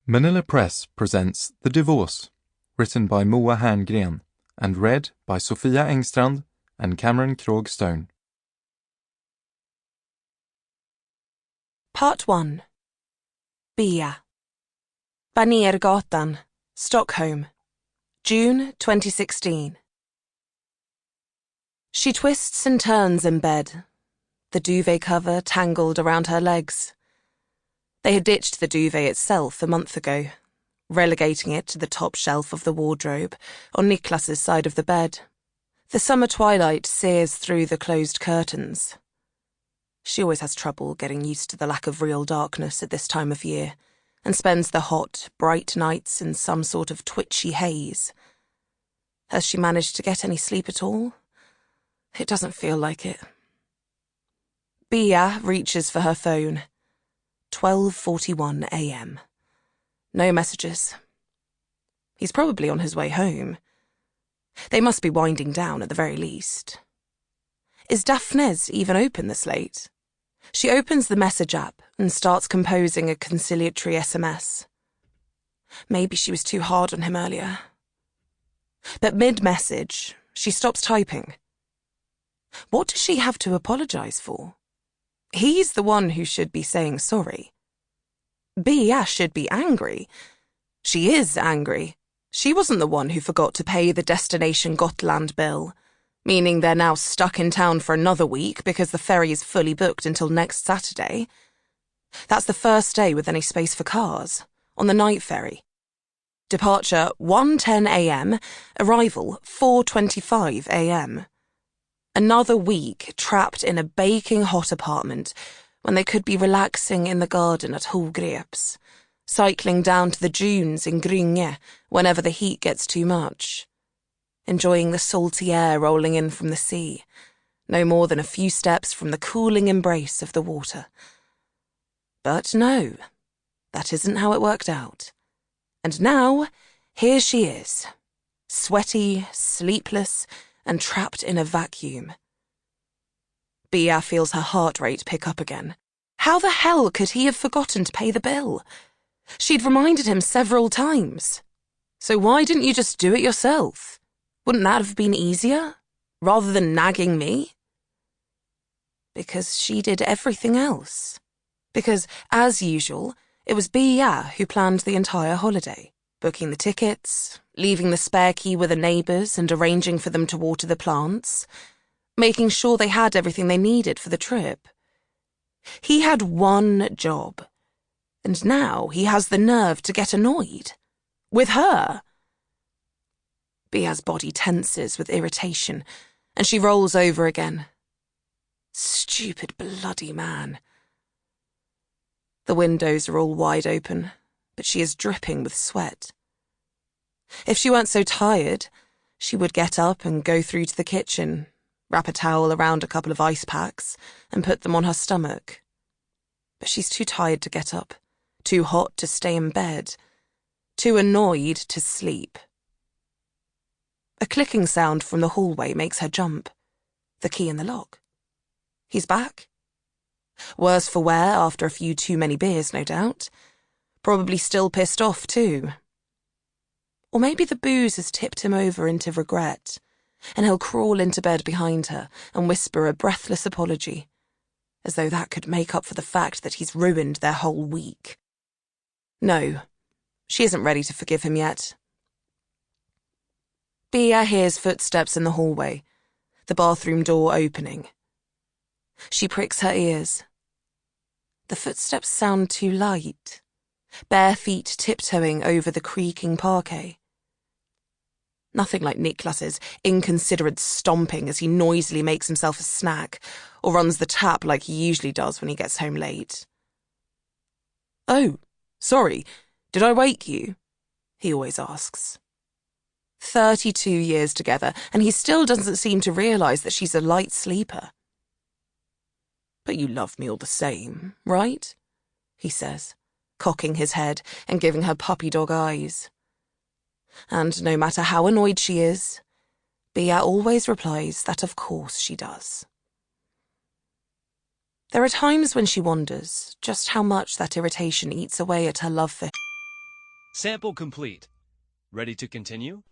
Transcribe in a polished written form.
Manila Press presents The Divorce, written by Moa Herngren and read by Sofia Engstrand and Cameron Krogh Stone. Part 1. Bea. Banergatan, Stockholm, June 2016. She twists and turns in bed, the duvet cover tangled around her legs. They had ditched the duvet itself a month ago, relegating it to the top shelf of the wardrobe on Niklas's side of the bed. The summer twilight sears through the closed curtains. She always has trouble getting used to the lack of real darkness at this time of year, and spends the hot, bright nights in some sort of twitchy haze. Has she managed to get any sleep at all? It doesn't feel like it. Bea reaches for her phone. 12:41 a.m. No messages. He's probably on his way home. They must be winding down at the very least. Is Daphne's even open this late? She opens the message app and starts composing a conciliatory SMS. Maybe she was too hard on him earlier. But mid-message, she stops typing. What does she have to apologise for? He's the one who should be saying sorry. Bea should be angry. She is angry. She wasn't the one who forgot to pay the Destination Gotland bill, meaning they're now stuck in town for another week because the ferry is fully booked until next Saturday. That's the first day with any space for cars, on the night ferry. Departure 1:10 a.m, arrival 4:25 a.m. Another week trapped in a baking hot apartment when they could be relaxing in the garden at Hallgreps, cycling down to the dunes in Krogh whenever the heat gets too much, enjoying the salty air rolling in from the sea, no more than a few steps from the cooling embrace of the water. But no, that isn't how it worked out. And now, here she is, sweaty, sleepless, and trapped in a vacuum. Bea feels her heart rate pick up again. How the hell could he have forgotten to pay the bill? She'd reminded him several times. So why didn't you just do it yourself? Wouldn't that have been easier, rather than nagging me? Because she did everything else. Because, as usual, it was Bea who planned the entire holiday, booking the tickets, leaving the spare key with the neighbours and arranging for them to water the plants, making sure they had everything they needed for the trip. He had one job, and now he has the nerve to get annoyed. With her. Bea's body tenses with irritation, and she rolls over again. Stupid bloody man. The windows are all wide open, but she is dripping with sweat. If she weren't so tired, she would get up and go through to the kitchen, wrap a towel around a couple of ice packs, and put them on her stomach. But she's too tired to get up, too hot to stay in bed, too annoyed to sleep. A clicking sound from the hallway makes her jump. The key in the lock. He's back. Worse for wear after a few too many beers, no doubt. Probably still pissed off, too. Or maybe the booze has tipped him over into regret, and he'll crawl into bed behind her and whisper a breathless apology, as though that could make up for the fact that he's ruined their whole week. No, she isn't ready to forgive him yet. Bea hears footsteps in the hallway, the bathroom door opening. She pricks her ears. The footsteps sound too light, bare feet tiptoeing over the creaking parquet. Nothing like Niklas's inconsiderate stomping as he noisily makes himself a snack, or runs the tap like he usually does when he gets home late. "Oh, sorry, did I wake you?" he always asks. 32 years together, and he still doesn't seem to realise that she's a light sleeper. "But you love me all the same, right?" he says, cocking his head and giving her puppy dog eyes. And no matter how annoyed she is, Bea always replies that of course she does. There are times when she wonders just how much that irritation eats away at her love for him. Sample complete. Ready to continue?